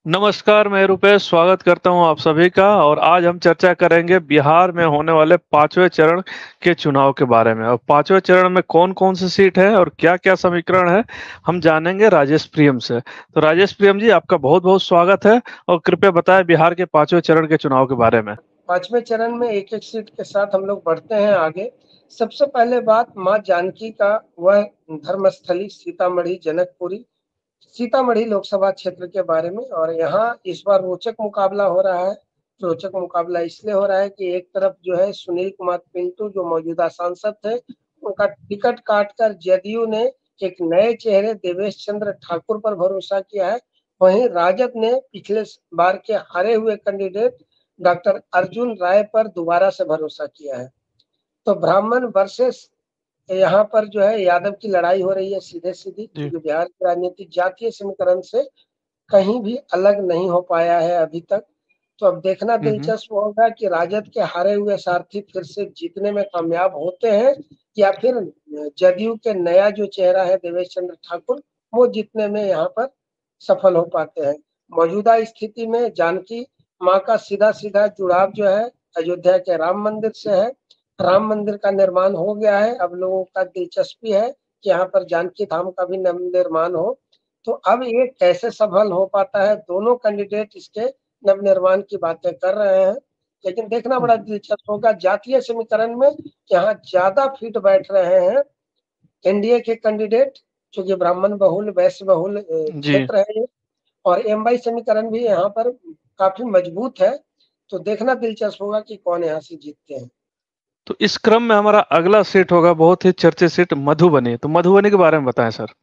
नमस्कार, मैं रुपेश स्वागत करता हूं आप सभी का। और आज हम चर्चा करेंगे बिहार में होने वाले पांचवें चरण के चुनाव के बारे में। और पांचवें चरण में कौन कौन सी सीट है और क्या क्या समीकरण है, हम जानेंगे राजेश प्रियम से। तो राजेश प्रियम जी, आपका बहुत बहुत स्वागत है। और कृपया बताएं बिहार के पांचवें चरण के चुनाव के बारे में। पांचवें चरण में एक एक सीट के साथ हम लोग बढ़ते हैं आगे। सबसे पहले बात माँ जानकी का, वह धर्मस्थली सीतामढ़ी जनकपुरी सीतामढ़ी लोकसभा क्षेत्र के बारे में। और यहाँ इस बार रोचक मुकाबला हो रहा है। रोचक मुकाबला इसलिए हो रहा है कि एक तरफ जो है सुनील कुमार पिंटू, जो मौजूदा सांसद थे, उनका टिकट काटकर जदयू ने एक नए चेहरे देवेश चंद्र ठाकुर पर भरोसा किया है। वहीं राजद ने पिछले बार के हारे हुए कैंडिडेट डॉक्टर अर्जुन राय पर दोबारा से भरोसा किया है। तो ब्राह्मण वर्सेस यहाँ पर जो है यादव की लड़ाई हो रही है सीधे सीधी, जी। क्योंकि बिहार की राजनीति जातीय समीकरण से कहीं भी अलग नहीं हो पाया है अभी तक। तो अब देखना हम्म। दिलचस्प होगा कि राजद के हारे हुए सारथी फिर से जीतने में कामयाब होते हैं, या फिर जदयू के नया जो चेहरा है देवेश चंद्र ठाकुर, वो जीतने में यहाँ पर सफल हो पाते हैं। मौजूदा स्थिति में जानकी माँ का सीधा सीधा जुड़ाव जो है अयोध्या के राम मंदिर से है। राम मंदिर का निर्माण हो गया है, अब लोगों का दिलचस्पी है कि यहाँ पर जानकी धाम का भी निर्माण हो। तो अब ये कैसे सफल हो पाता है, दोनों कैंडिडेट इसके नवनिर्माण की बातें कर रहे हैं। लेकिन देखना बड़ा हम्म। दिलचस्प होगा जातीय समीकरण में, यहाँ ज्यादा फिट बैठ रहे हैं एनडीए के कैंडिडेट, चूंकि ब्राह्मण बहुल वैश्य बहुल जी। क्षेत्र है ये। और एमवाई समीकरण भी यहाँ पर काफी मजबूत है। तो देखना दिलचस्प होगा कि कौन यहाँ से जीतते हैं। तो इस क्रम में हमारा अगला सीट होगा बहुत ही चर्चित सीट मधुबनी। तो मधुबनी के बारे में बताएं सर।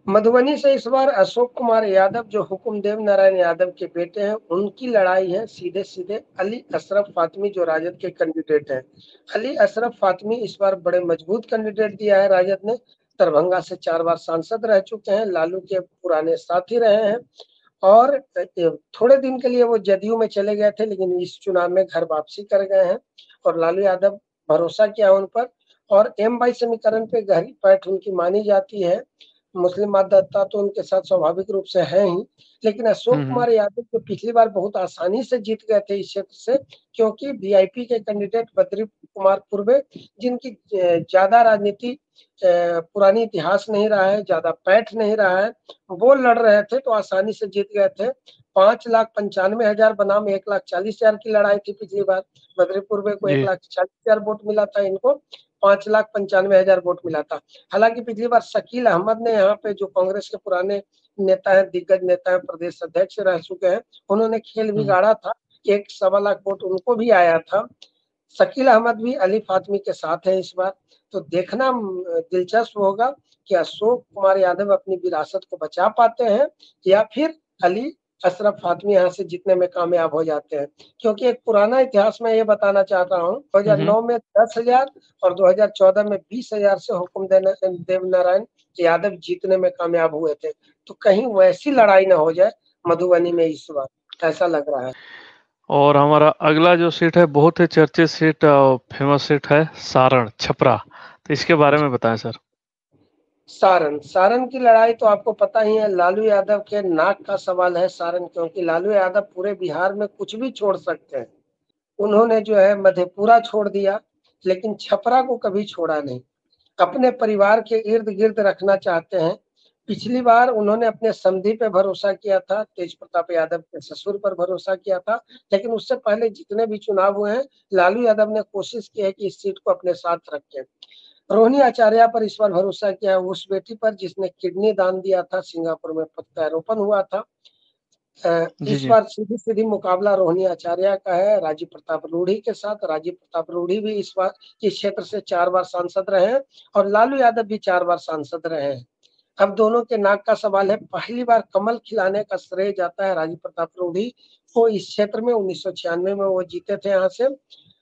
मधुबनी से इस बार अशोक कुमार यादव, जो हुकुमदेव नारायण यादव के बेटे हैं, उनकी लड़ाई है सीधे सीधे अली अशरफ फातमी, जो राजद के कैंडिडेट हैं। अली अशरफ फातमी इस बार बड़े मजबूत कैंडिडेट दिया है राजद ने। दरभंगा से 4 बार सांसद रह चुके हैं, लालू के पुराने साथी रहे हैं। और थोड़े दिन के लिए वो जदयू में चले गए थे, लेकिन इस चुनाव में घर वापसी कर गए हैं। और लालू यादव भरोसा किया उन पर। और एम बाई समीकरण पे गहरी पैठ उनकी मानी जाती है। मुस्लिम मतदाता तो उनके साथ स्वाभाविक रूप से है ही। लेकिन अशोक हम्म। कुमार यादव जो पिछली बार बहुत आसानी से जीत गए थे इस क्षेत्र से, क्योंकि वीआईपी के कैंडिडेट बद्री कुमार पूर्वे, जिनकी ज्यादा राजनीति पुरानी इतिहास नहीं रहा है, ज्यादा पैठ नहीं रहा है, वो लड़ रहे थे तो आसानी से जीत गए थे। 5,95,000 बनाम 1,40,000 की लड़ाई थी पिछली बार। बद्री पूर्वे को जी। 1,40,000 वोट मिला था, इनको 5,95,000 वोट मिला था। हालांकि पिछली बार शकील अहमद ने, यहाँ पे जो कांग्रेस के पुराने नेता है, दिग्गज नेता है, प्रदेश अध्यक्ष रह चुके हैं, उन्होंने खेल हम्म। बिगाड़ा था। 1 सवा लाख वोट उनको भी आया था। शकील अहमद भी अली फातमी के साथ है इस बार। तो देखना दिलचस्प होगा कि अशोक कुमार यादव अपनी विरासत को बचा पाते हैं, या फिर अली अशरफ फातमी यहाँ से जीतने में कामयाब हो जाते हैं। क्योंकि एक पुराना इतिहास में ये बताना चाहता हूँ, हम्म। 2009 में 10,000 और 2014 में 20,000 से हुक्म देव नारायण यादव जीतने में कामयाब हुए थे। तो कहीं वैसी लड़ाई ना हो जाए मधुबनी में इस बार, ऐसा लग रहा है। और हमारा अगला जो सीट है बहुत ही चर्चित सीट, फेमस सीट है सारण छपरा। तो इसके बारे में बताएं सर। सारण सारण की लड़ाई तो आपको पता ही है, लालू यादव के नाक का सवाल है सारण, क्योंकि लालू यादव पूरे बिहार में कुछ भी छोड़ सकते हैं। उन्होंने जो है मधेपुरा छोड़ दिया, लेकिन छपरा को कभी छोड़ा नहीं। अपने परिवार के इर्द गिर्द रखना चाहते हैं। पिछली बार उन्होंने अपने समधी पे भरोसा किया था, तेज प्रताप यादव के ससुर पर भरोसा किया था। लेकिन उससे पहले जितने भी चुनाव हुए हैं, लालू यादव ने कोशिश की है कि इस सीट को अपने साथ रखें। रोहिणी आचार्य पर इस बार भरोसा किया है, उस बेटी पर जिसने किडनी दान दिया था, सिंगापुर में प्रत्यारोपण हुआ था। जी इस जी। बार सीधी सीधी मुकाबला रोहिणी आचार्य का है राजीव प्रताप रूढ़ी के साथ। राजीव प्रताप रूढ़ी भी इस बार इस क्षेत्र से 4 बार सांसद रहे हैं, और लालू यादव भी 4 बार सांसद रहे हैं। अब दोनों के नाक का सवाल है। पहली बार कमल खिलाने का श्रेय जाता है राजीव प्रताप रूढ़ी को। इस क्षेत्र में 1996 में वो जीते थे यहाँ से।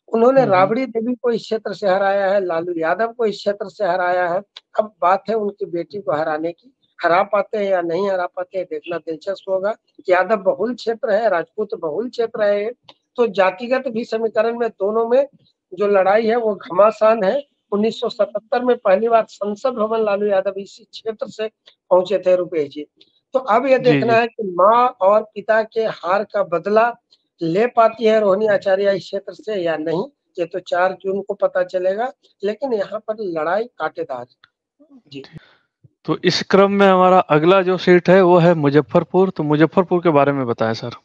उन्होंने हम्म। राबड़ी देवी को इस क्षेत्र से हराया है, लालू यादव को इस क्षेत्र से हराया है। अब बात है उनकी बेटी को हराने की। हरा पाते हैं या नहीं हरा पाते हैं, देखना दिलचस्प होगा। यादव बहुल क्षेत्र है, राजपूत बहुल क्षेत्र है। तो जातिगत भी समीकरण में दोनों में जो लड़ाई है वो घमासान है। 1977 में पहली बार संसद भवन लालू यादव इसी क्षेत्र से पहुंचे थे रुपेश जी। तो अब ये जी, देखना जी। है कि माँ और पिता के हार का बदला ले पाती है रोहिणी आचार्य इस क्षेत्र से या नहीं, ये तो 4 जून को पता चलेगा, लेकिन यहाँ पर लड़ाई कांटेदार है। जी। तो इस क्रम में हमारा अगला जो सीट है वो है मुजफ्फरपुर, तो मुजफ्फरपुर के बारे में बताएं सर।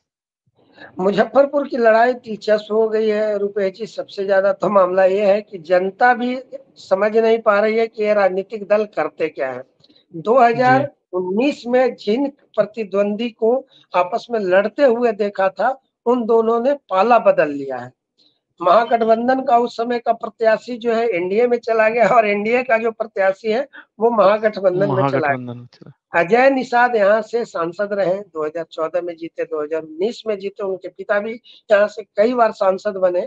मुजफ्फरपुर की लड़ाई दिलचस्प हो गई है रुपेश जी। सबसे ज्यादा तो मामला ये है कि जनता भी समझ नहीं पा रही है कि ये राजनीतिक दल करते क्या है। जी। 2019 में जिन प्रतिद्वंदी को आपस में लड़ते हुए देखा था, उन दोनों ने पाला बदल लिया है। महागठबंधन का उस समय का प्रत्याशी जो है एनडीए में चला गया और एनडीए का जो प्रत्याशी है वो महागठबंधन में चला गया। महागठबंधन। अच्छा। अजय निषाद यहाँ से सांसद रहे, 2014 में जीते, 2019 में जीते, उनके पिता भी यहाँ से कई बार सांसद बने।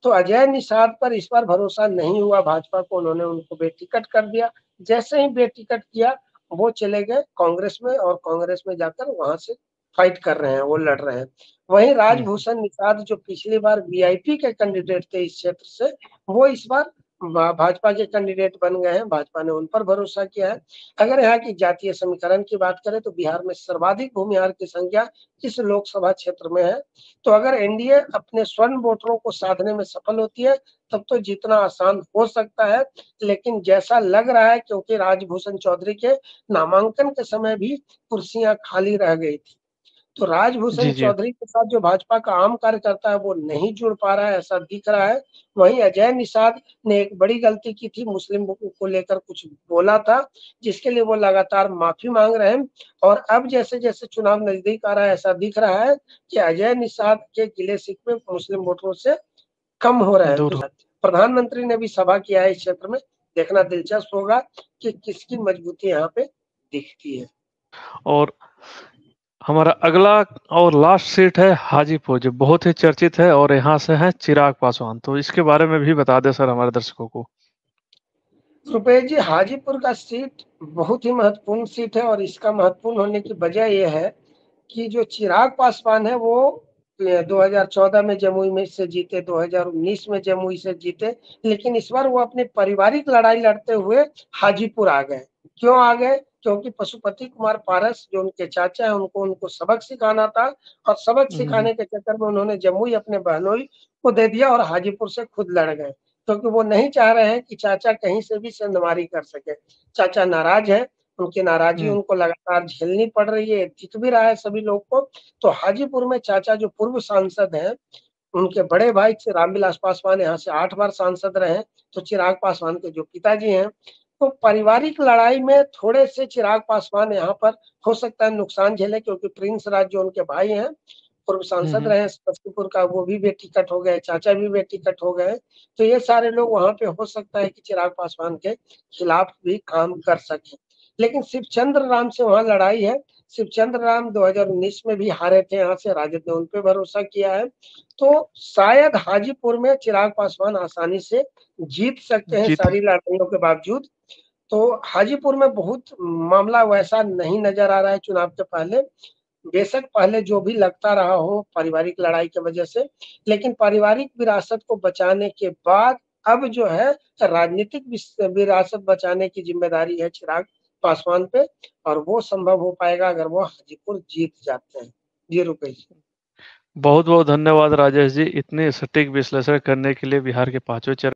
तो अजय निषाद पर इस बार भरोसा नहीं हुआ भाजपा को, उन्होंने उनको बेटिकट कर दिया। जैसे ही बेटिकट किया वो चले गए कांग्रेस में और कांग्रेस में जाकर वहां से फाइट कर रहे हैं, वो लड़ रहे हैं। वहीं हुँ, राजभूषण निषाद जो पिछली बार वीआईपी के कैंडिडेट थे इस क्षेत्र से, वो इस बार भाजपा के कैंडिडेट बन गए हैं। भाजपा ने उन पर भरोसा किया है। अगर यहाँ की जातीय समीकरण की बात करें तो बिहार में सर्वाधिक भूमिहार की संख्या इस लोकसभा क्षेत्र में है। तो अगर एनडीए अपने स्वर्ण वोटरों को साधने में सफल होती है तब तो जीतना आसान हो सकता है, लेकिन जैसा लग रहा है क्योंकि राजभूषण चौधरी के नामांकन के समय भी कुर्सियां खाली रह गई थी, तो राजभूषण जी, जी। चौधरी के साथ जो भाजपा का आम कार्यकर्ता है वो नहीं जुड़ पा रहा है, ऐसा दिख रहा है। वहीं अजय निषाद ने एक बड़ी गलती की थी, मुस्लिम को लेकर कुछ बोला था, जिसके लिए वो लगातार माफी मांग रहे हैं। और अब जैसे जैसे चुनाव नजदीक आ रहा है ऐसा दिख रहा है कि अजय निषाद के गिले शिकवे मुस्लिम वोटरों से कम हो रहे हैं। दूर तो हो। प्रधानमंत्री ने भी सभा किया है इस क्षेत्र में, देखना दिलचस्प होगा कि किसकी मजबूती यहाँ पे दिखती है। और हमारा अगला और लास्ट सीट है हाजीपुर, जो बहुत ही चर्चित है, और यहाँ से हैं चिराग पासवान। तो इसके बारे में भी बता दें सर हमारे दर्शकों को। रुपेश जी, हाजीपुर का सीट बहुत ही महत्वपूर्ण सीट है और इसका महत्वपूर्ण होने की वजह यह है कि जो चिराग पासवान है वो 2014 में जमुई में से जीते, 2019 में जमुई से जीते, लेकिन इस बार वो अपनी पारिवारिक लड़ाई लड़ते हुए हाजीपुर आ गए। क्यों आ गए? क्योंकि पशुपति कुमार पारस जो उनके चाचा है उनको उनको सबक सिखाना था और सबक जी। सिखाने के चक्कर में उन्होंने जमुई अपने बहनोई को दे दिया और हाजीपुर से खुद लड़ गए, क्योंकि वो नहीं चाह रहे हैं कि चाचा कहीं से भी सेंधमारी कर सके। चाचा नाराज है, उनकी नाराजगी हुँ, उनको लगातार झेलनी पड़ रही है, दिख भी रहा है सभी लोग को। तो हाजीपुर में चाचा जो पूर्व सांसद हैं, उनके बड़े भाई रामविलास पासवान यहाँ से 8 बार सांसद रहे, तो चिराग पासवान के जो पिताजी हैं, तो पारिवारिक लड़ाई में थोड़े से चिराग पासवान यहाँ पर हो सकता है नुकसान झेले, क्योंकि प्रिंस राज जो उनके भाई हैं, पूर्व हुँ, सांसद हुँ। रहे समस्तीपुर का, वो भी बेटिकट हो गए, चाचा भी बेटिकट हो गए। तो ये सारे लोग वहां पे हो सकता है कि चिराग पासवान के खिलाफ भी काम कर सके। लेकिन शिवचंद्र राम से वहां लड़ाई है। शिवचंद्र राम 2019 में भी हारे थे, यहाँ से राजद ने उन पे भरोसा किया है। तो शायद हाजीपुर में चिराग पासवान आसानी से जीत सकते हैं जीत। सारी लड़ाइयों के बावजूद। तो हाजीपुर में बहुत मामला वैसा नहीं नजर आ रहा है चुनाव के पहले। बेशक पहले जो भी लगता रहा हो पारिवारिक लड़ाई की वजह से, लेकिन पारिवारिक विरासत को बचाने के बाद अब जो है राजनीतिक विरासत बचाने की जिम्मेदारी है चिराग पासवान पे, और वो संभव हो पाएगा अगर वो हाजीपुर जीत जाते हैं। जी रुपेश। बहुत-बहुत धन्यवाद राजेश जी, इतने सटीक विश्लेषण करने के लिए बिहार के 5वें चरण